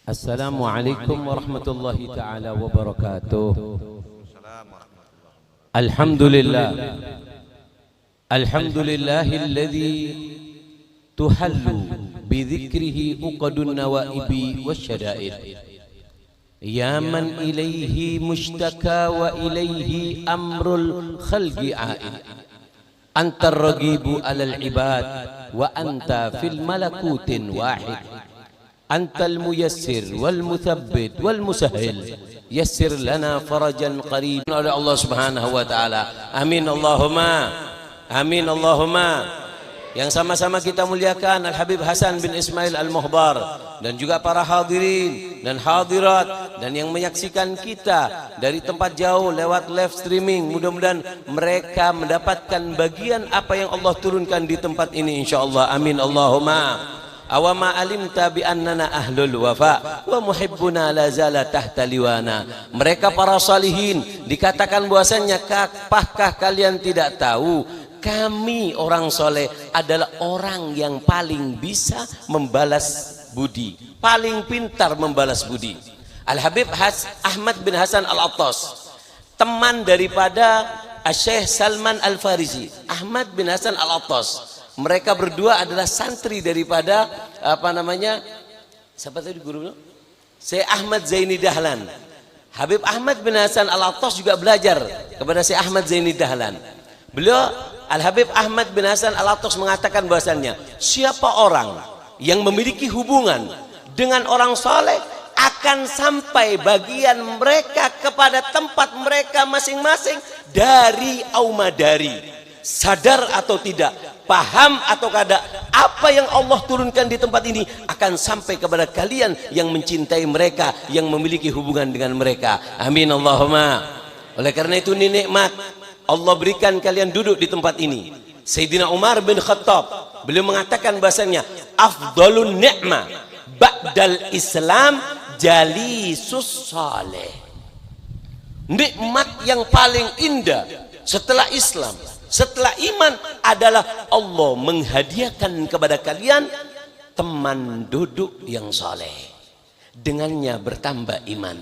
Assalamualaikum warahmatullahi ta'ala wabarakatuh. Alhamdulillah. Alhamdulillahilladzi tuhallu bidhikrihi uqadun nawaibi wasyada'id. Ya man ilaihi mushtaka wa ilaihi amrul khalqi a'id. Anta ar-ragibu 'alal ibad wa anta fil malakutin wahid. Antal muyassir wal muthabbit wal musahhil, yassir lana farajan qarib. Oleh Allah Subhanahu wa taala. Amin Allahumma. Amin Allahumma. Yang sama-sama kita muliakan Al Habib Hasan bin Ismail Al Muhbar dan juga para hadirin dan hadirat dan yang menyaksikan kita dari tempat jauh lewat live streaming. Mudah-mudahan mereka mendapatkan bagian apa yang Allah turunkan di tempat ini insyaallah. Amin Allahumma. Awama alimta bi annana ahlul wafa wa muhibbuna la zala tahta liwana. Mereka para salihin dikatakan bahwasanya, apakah kalian tidak tahu kami orang soleh adalah orang yang paling bisa membalas budi, paling pintar membalas budi. Al Habib Ahmad bin Hasan Al Attas, teman daripada Syekh Salman Al Farisi, Ahmad bin Hasan Al Attas. Mereka berdua adalah santri daripada siapa tadi guru? Syekh Ahmad Zaini Dahlan. Habib Ahmad bin Hasan Al Attas juga belajar kepada Syekh Ahmad Zaini Dahlan. Beliau Al Habib Ahmad bin Hasan Al Attas mengatakan bahwasannya, siapa orang yang memiliki hubungan dengan orang soleh akan sampai bagian mereka kepada tempat mereka masing-masing dari aumadari. Sadar atau tidak, paham atau kada, apa yang Allah turunkan di tempat ini akan sampai kepada kalian yang mencintai mereka, yang memiliki hubungan dengan mereka. Amin Allahumma. Oleh karena itu ini nikmat Allah berikan kalian duduk di tempat ini. Sayyidina Umar bin Khattab, beliau mengatakan bahasanya, afdalun ni'mah ba'dal Islam jalisus saleh. Nikmat yang paling indah setelah Islam, setelah iman adalah Allah menghadiahkan kepada kalian teman duduk yang saleh. Dengannya bertambah iman,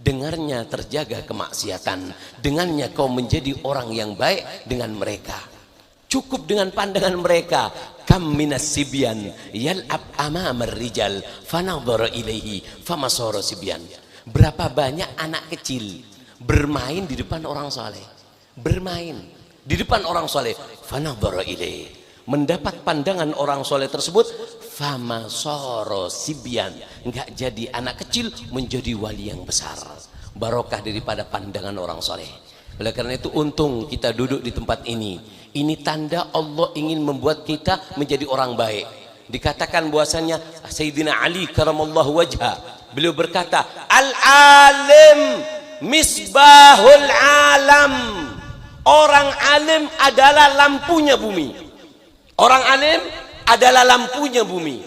dengannya terjaga kemaksiatan, dengannya kau menjadi orang yang baik dengan mereka. Cukup dengan pandangan mereka. Kam minas sibyan yal'ab amamar rijal fanadhara ilaihi famasara sibyan. Berapa banyak anak kecil bermain di depan orang saleh, bermain di depan orang soleh, fanadhara ilaih, mendapat pandangan orang soleh tersebut, famasara sibyan, enggak jadi anak kecil menjadi wali yang besar, barokah daripada pandangan orang soleh. Oleh karena itu untung kita duduk di tempat ini. Ini tanda Allah ingin membuat kita menjadi orang baik. Dikatakan bahwasanya Sayyidina Ali karamallahu wajha, beliau berkata, al-alim misbahul alam. Orang alim adalah lampunya bumi. Orang alim adalah lampunya bumi.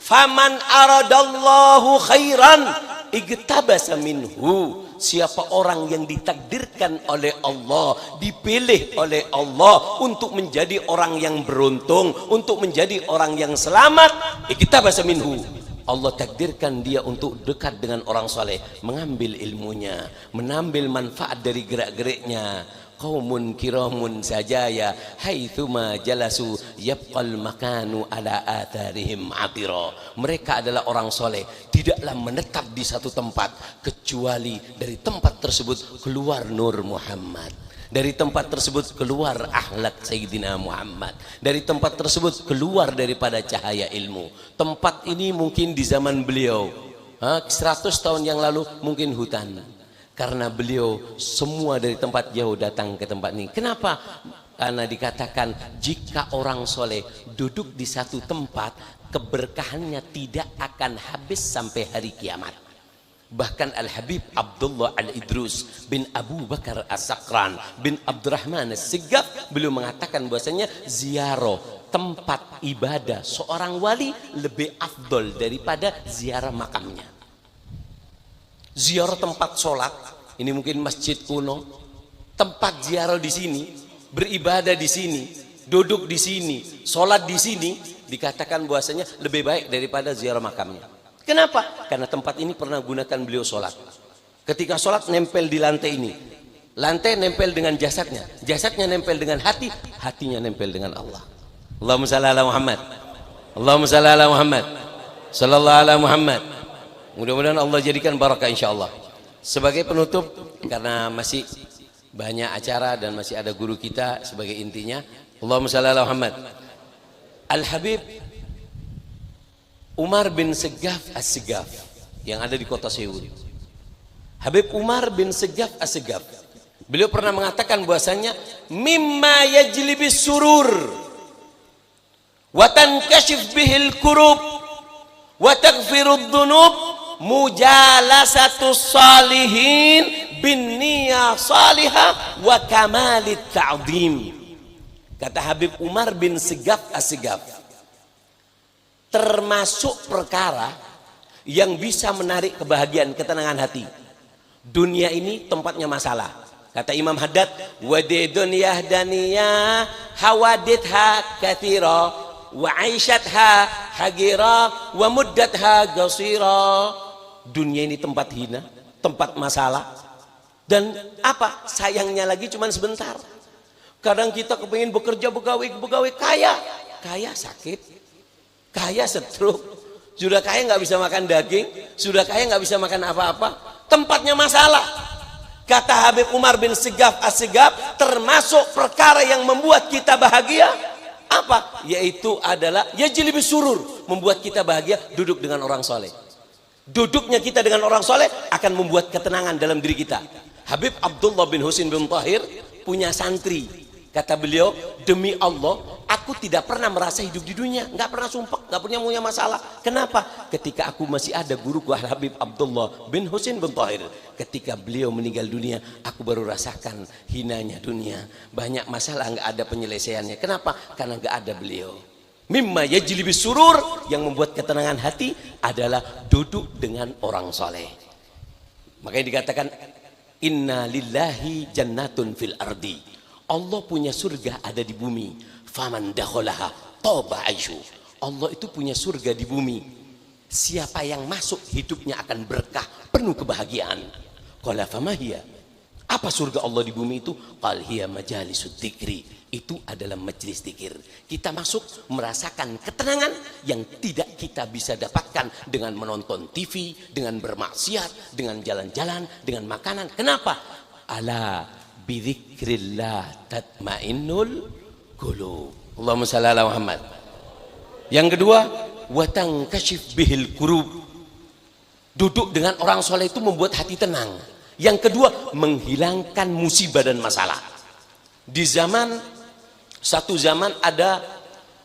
Faman aradallahu khairan igtabasa minhu. Siapa orang yang ditakdirkan oleh Allah, dipilih oleh Allah untuk menjadi orang yang beruntung, untuk menjadi orang yang selamat, igtabasa minhu. Allah takdirkan dia untuk dekat dengan orang soleh, mengambil ilmunya, mengambil manfaat dari gerak-geriknya. Qaumun kiramun sajaya haitsuma jalasu yabqal makanu ala atharihim atira. Mereka adalah orang soleh, tidaklah menetap di satu tempat kecuali dari tempat tersebut keluar nur Muhammad, dari tempat tersebut keluar akhlak Sayyidina Muhammad, dari tempat tersebut keluar daripada cahaya ilmu. Tempat ini mungkin di zaman beliau 100 tahun yang lalu mungkin hutan, karena beliau semua dari tempat jauh datang ke tempat ini. Kenapa? Karena dikatakan jika orang soleh duduk di satu tempat, keberkahannya tidak akan habis sampai hari kiamat. Bahkan Al Habib Abdullah Al Idrus bin Abu Bakar As-Sakran bin Abdurrahman As-Sigaf, beliau mengatakan bahwasanya ziarah tempat ibadah seorang wali lebih afdol daripada ziarah makamnya. Ziarah tempat sholat, ini mungkin masjid kuno, tempat ziarah di sini, beribadah di sini, duduk di sini, sholat di sini, dikatakan bahwasanya lebih baik daripada ziarah makamnya. Kenapa? Karena tempat ini pernah gunakan beliau sholat. Ketika sholat nempel di lantai ini. Lantai nempel dengan jasadnya. Jasadnya nempel dengan hati. Hatinya nempel dengan Allah. Allahumma salli ala Muhammad. Allahumma salli ala Muhammad. Sallallahu ala Muhammad. Mudah-mudahan Allah jadikan barakah insyaallah. Sebagai penutup, karena masih banyak acara dan masih ada guru kita sebagai intinya, Allahumma shalli ala Muhammad. Al-Habib Umar bin Segaf As-Segaf yang ada di kota Seoul. Habib Umar bin Segaf As-Segaf, beliau pernah mengatakan bahwasanya mimma yajlibis surur wa tankashif bihil kurub wa taghfirud dhunub mujalasatus salihin bin niyah salihah wa kamalit ta'zim. Kata Habib Umar bin Segaf As-Segaf, termasuk perkara yang bisa menarik kebahagiaan, ketenangan hati. Dunia ini tempatnya masalah. Kata Imam Haddad, wadi dunyah daniyah hawaditha kathira wa aishatha hagira wa muddatha gasira. Dunia ini tempat hina, tempat masalah. Dan apa? Sayangnya lagi cuma sebentar. Kadang kita kepingin bekerja pegawai kaya, kaya sakit, kaya stroke, sudah kaya nggak bisa makan daging, sudah kaya nggak bisa makan apa-apa, tempatnya masalah. Kata Habib Umar bin Segaf As-Segaf, termasuk perkara yang membuat kita bahagia apa? Yaitu adalah yajlibus surur, membuat kita bahagia duduk dengan orang soleh. Duduknya kita dengan orang soleh akan membuat ketenangan dalam diri kita. Habib Abdullah bin Husin bin Tahir punya santri. Kata beliau, demi Allah, aku tidak pernah merasa hidup di dunia, nggak pernah sumpah, nggak punya masalah. Kenapa? Ketika aku masih ada guruku Habib Abdullah bin Husin bin Tahir, ketika beliau meninggal dunia, aku baru rasakan hinanya dunia. Banyak masalah nggak ada penyelesaiannya. Kenapa? Karena nggak ada beliau. Mimma yajlibis surur, yang membuat ketenangan hati adalah duduk dengan orang soleh. Makanya dikatakan, inna lillahi jannatun fil ardi. Allah punya surga ada di bumi. Faman dakhalaha taba aisyu. Allah itu punya surga di bumi. Siapa yang masuk hidupnya akan berkah, penuh kebahagiaan. Qala famahiyya. Apa surga Allah di bumi itu? Qal hiya majalisud dzikri. Itu adalah majelis zikir. Kita masuk merasakan ketenangan yang tidak kita bisa dapatkan dengan menonton TV, dengan bermaksiat, dengan jalan-jalan, dengan makanan. Kenapa? Ala bidzikrillah tatmainnul qulub. Allahumma shalli ala Muhammad. Yang kedua, wa tankashif bihil kurub. Duduk dengan orang soleh itu membuat hati tenang. Yang kedua, menghilangkan musibah dan masalah. Di satu zaman ada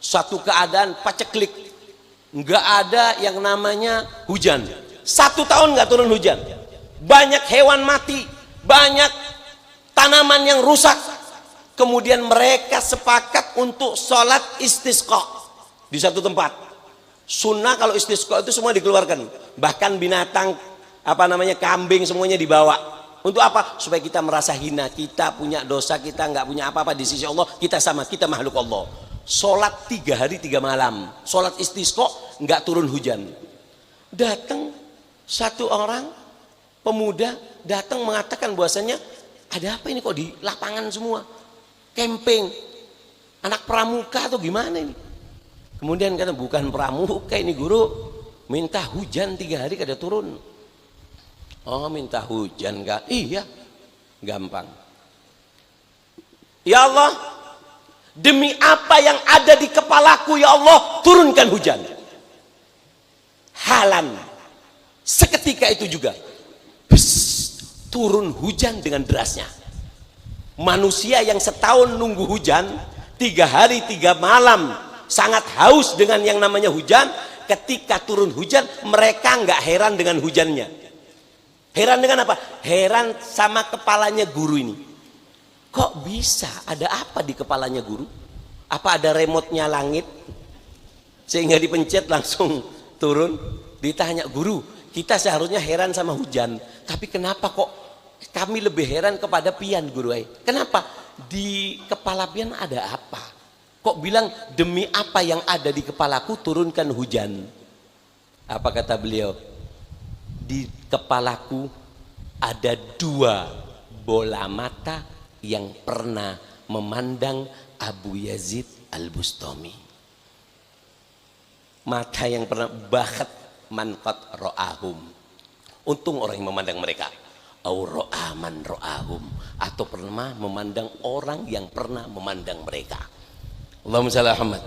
satu keadaan paceklik, nggak ada yang namanya hujan. 1 tahun nggak turun hujan, banyak hewan mati, banyak tanaman yang rusak. Kemudian mereka sepakat untuk sholat istisqa di satu tempat. Sunnah kalau istisqa itu semua dikeluarkan, bahkan binatang kambing semuanya dibawa. Untuk apa? Supaya kita merasa hina, kita punya dosa, kita nggak punya apa-apa di sisi Allah, kita sama, kita makhluk Allah. Sholat 3 hari 3 malam, sholat istisqa, nggak turun hujan. Datang satu orang pemuda, datang mengatakan bahwasanya ada apa ini kok di lapangan semua, camping, anak pramuka atau gimana ini? Kemudian kata, bukan pramuka ini guru, minta hujan 3 hari kada turun. Oh, minta hujan gak? Iya, gampang. Ya Allah, demi apa yang ada di kepalaku ya Allah, turunkan hujan. Halan, seketika itu juga turun hujan dengan derasnya. Manusia yang setahun nunggu hujan, 3 hari 3 malam sangat haus dengan yang namanya hujan. Ketika turun hujan, mereka nggak heran dengan hujannya. Heran dengan apa? Heran sama kepalanya guru ini. Kok bisa? Ada apa di kepalanya guru? Apa ada remote-nya langit? Sehingga dipencet langsung turun. Ditanya, guru, kita seharusnya heran sama hujan. Tapi kenapa kok kami lebih heran kepada pian, guru? Kenapa? Di kepala pian ada apa? Kok bilang demi apa yang ada di kepalaku turunkan hujan? Apa kata beliau? Di kepalaku ada 2 bola mata yang pernah memandang Abu Yazid Al-Bustami. Mata yang pernah bahat man qad ra'ahum. Untung orang yang memandang mereka. Au ra'a man ra'ahum, atau pernah memandang orang yang pernah memandang mereka. Allahumma shalli ala Muhammad.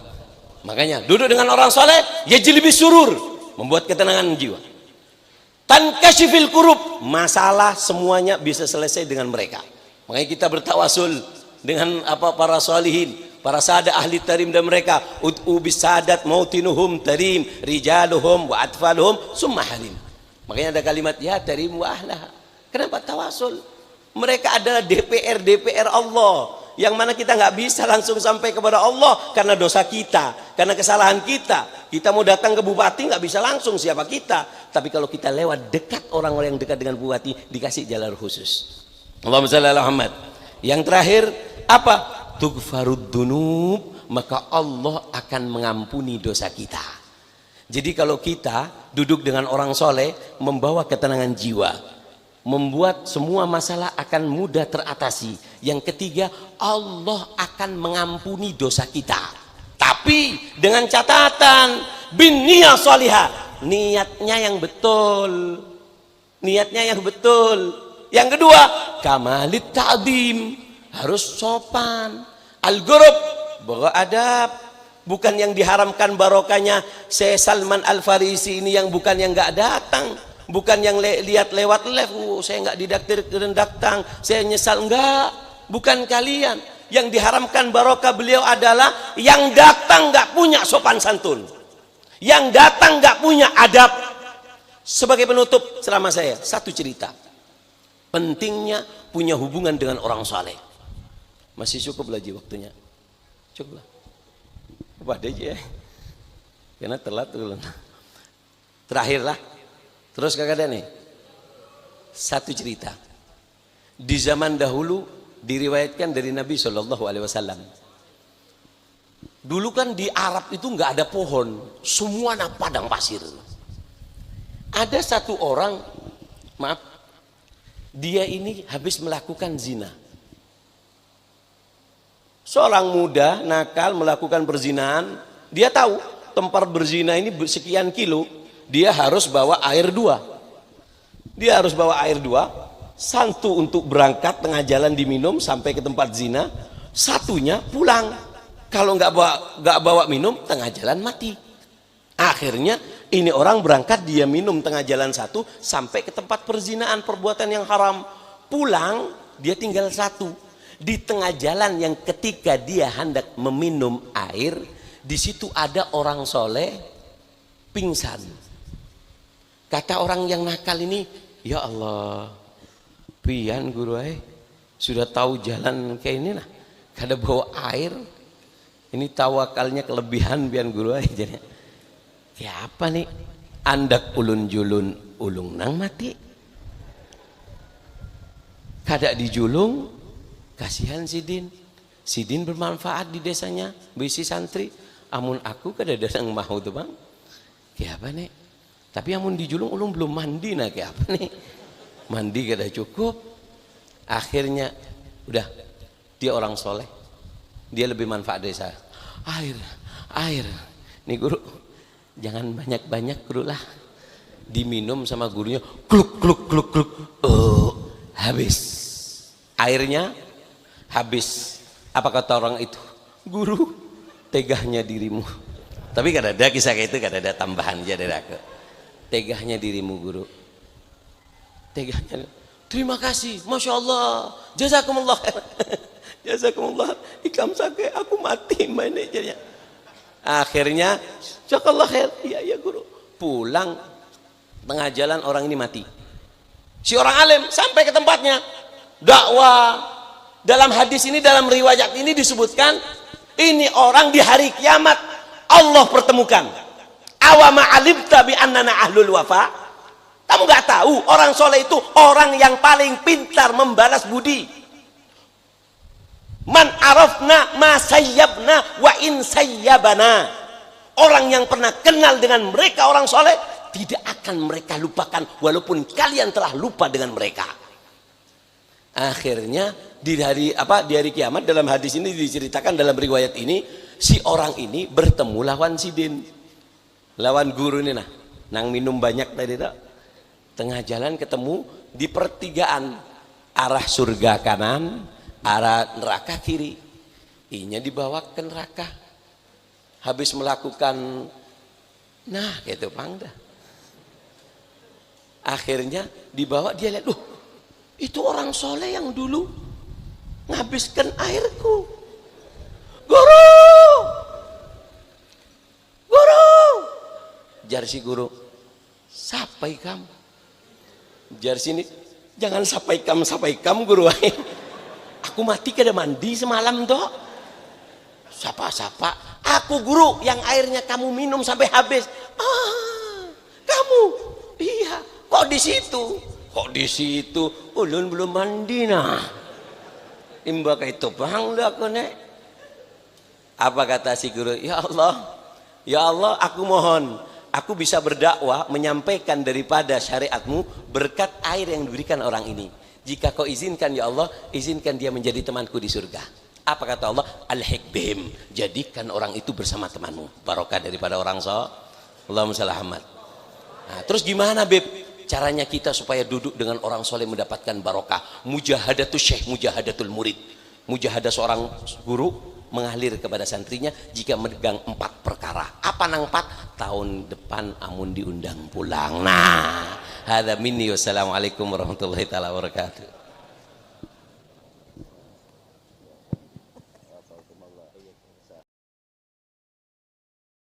Makanya duduk dengan orang soleh yajlibi surur, membuat ketenangan jiwa. Tankashifil kurub, masalah semuanya bisa selesai dengan mereka. Makanya kita bertawasul dengan para solihin, para sahadat ahli tarim, dan mereka ud'u bisadat mautinuhum tarim rijaluhum wa atfaluhum summa halim. Makanya ada kalimat ya tarim wa ahlaha. Kenapa tawasul? Mereka adalah DPR Allah, yang mana kita nggak bisa langsung sampai kepada Allah karena dosa kita, karena kesalahan kita. Kita mau datang ke bupati nggak bisa langsung, siapa kita. Tapi kalau kita lewat dekat orang-orang yang dekat dengan bupati, dikasih jalur khusus. Allahumma shalli ala Muhammad. Yang terakhir apa? Tughfarud dunub, maka Allah akan mengampuni dosa kita. Jadi kalau kita duduk dengan orang soleh, membawa ketenangan jiwa, membuat semua masalah akan mudah teratasi. Yang ketiga, Allah akan mengampuni dosa kita, tapi dengan catatan bin niyah sholihah, niatnya yang betul, niatnya yang betul. Yang kedua, kamalit ta'dim, harus sopan, al-ghurub, beradab, bukan yang diharamkan barokahnya Syekh Salman Al-Farisi ini, yang bukan yang nggak datang, bukan yang lihat lewat live, saya nggak didaktir datang, saya nyesal, enggak, bukan kalian. Yang diharamkan barokah beliau adalah yang datang nggak punya sopan santun, yang datang nggak punya adab. Sebagai penutup selama saya, satu cerita, pentingnya punya hubungan dengan orang saleh. Masih cukup lagi waktunya, cukup lah, apa aja ya, karena telat dulu. Terakhir lah. Terus kagak ada nih, satu cerita di zaman dahulu diriwayatkan dari Nabi Shallallahu Alaihi Wasallam. Dulu kan di Arab itu nggak ada pohon, semua padang pasir. Ada satu orang, maaf, dia ini habis melakukan zina. Seorang muda nakal melakukan perzinahan, dia tahu tempat berzina ini sekian kilo. Dia harus bawa air 2. Dia harus bawa air 2, satu untuk berangkat tengah jalan diminum sampai ke tempat zina, satunya pulang. Kalau nggak bawa minum, tengah jalan mati. Akhirnya ini orang berangkat, dia minum tengah jalan satu sampai ke tempat perzinahan, perbuatan yang haram. Pulang dia tinggal satu. Di tengah jalan yang ketika dia hendak meminum air, di situ ada orang soleh pingsan. Kata orang yang nakal ini, ya Allah, pian guru sudah tahu jalan kayak ini lah, kada bawa air, ini tawakalnya kelebihan pian guru jadi. Ya apa nih? Andak ulun julun ulung nang mati, kada dijulung, kasihan Sidin. Sidin bermanfaat di desanya, bisi santri. Amun aku kada datang mau tuh bang. Kayak apa nih? Tapi amun dijulung ulun belum mandi, nah kayak apa nih? Mandi kada cukup. Akhirnya udah, dia orang soleh, dia lebih manfaat dari saya. Air nih guru, jangan banyak-banyak guru lah, diminum sama gurunya, kluk kluk kluk kluk, habis airnya, habis. Apa kata orang itu? Guru, tegahnya dirimu. Tapi kada ada kisah kayak itu, kada ada tambahan aja dari aku. Tegahnya dirimu guru, tegahnya. Terima kasih, masya Allah, jazakumullah, jazakumullah. Ikam sake, aku mati manajernya. Akhirnya, jazakallah khair, iya guru. Pulang tengah jalan orang ini mati. Si orang alim sampai ke tempatnya, dakwah. Dalam hadis ini, dalam riwayat ini disebutkan, ini orang di hari kiamat Allah pertemukan. Awama alimta bi annana ahlul wafa. Kamu nggak tahu orang soleh itu orang yang paling pintar membalas budi. Man arafna ma sayyabna wa in sayyabana. Orang yang pernah kenal dengan mereka orang soleh, tidak akan mereka lupakan walaupun kalian telah lupa dengan mereka. Akhirnya di hari kiamat, dalam hadis ini diceritakan, dalam riwayat ini, si orang ini bertemu lawan sidin, lawan guru ini nang minum banyak tadi tak. Tengah jalan ketemu di pertigaan, arah surga kanan, arah neraka kiri. Inya dibawa ke neraka. Habis melakukan gitu pangda. Akhirnya dibawa, dia lihat, itu orang soleh yang dulu nghabiskan airku. Guru, jar si guru, sapai kamu. Jar sini, jangan sapai kamu guru. Aku mati kada mandi semalam toh. Sapa, aku guru yang airnya kamu minum sampai habis. Kamu, iya. Kok di situ? Ulun belum mandi Imba kayak itu bang dah aku nek. Apa kata si guru? Ya Allah, aku mohon, aku bisa berdakwah menyampaikan daripada syariatmu berkat air yang diberikan orang ini. Jika kau izinkan ya Allah, izinkan dia menjadi temanku di surga. Apa kata Allah? Al-hikbihim, jadikan orang itu bersama temanmu. Barokah daripada orang Allahumma shalli Muhammad. Nah, terus gimana Beb? Caranya kita supaya duduk dengan orang soleh mendapatkan barokah. Mujahadatul syekh, mujahadatul murid. Mujahadah seorang guru mengalir kepada santrinya jika memegang 4 perkara. Apa nang 4? Tahun depan amun diundang pulang. Nah, hadza minni wassalamualaikum warahmatullahi taala wabarakatuh.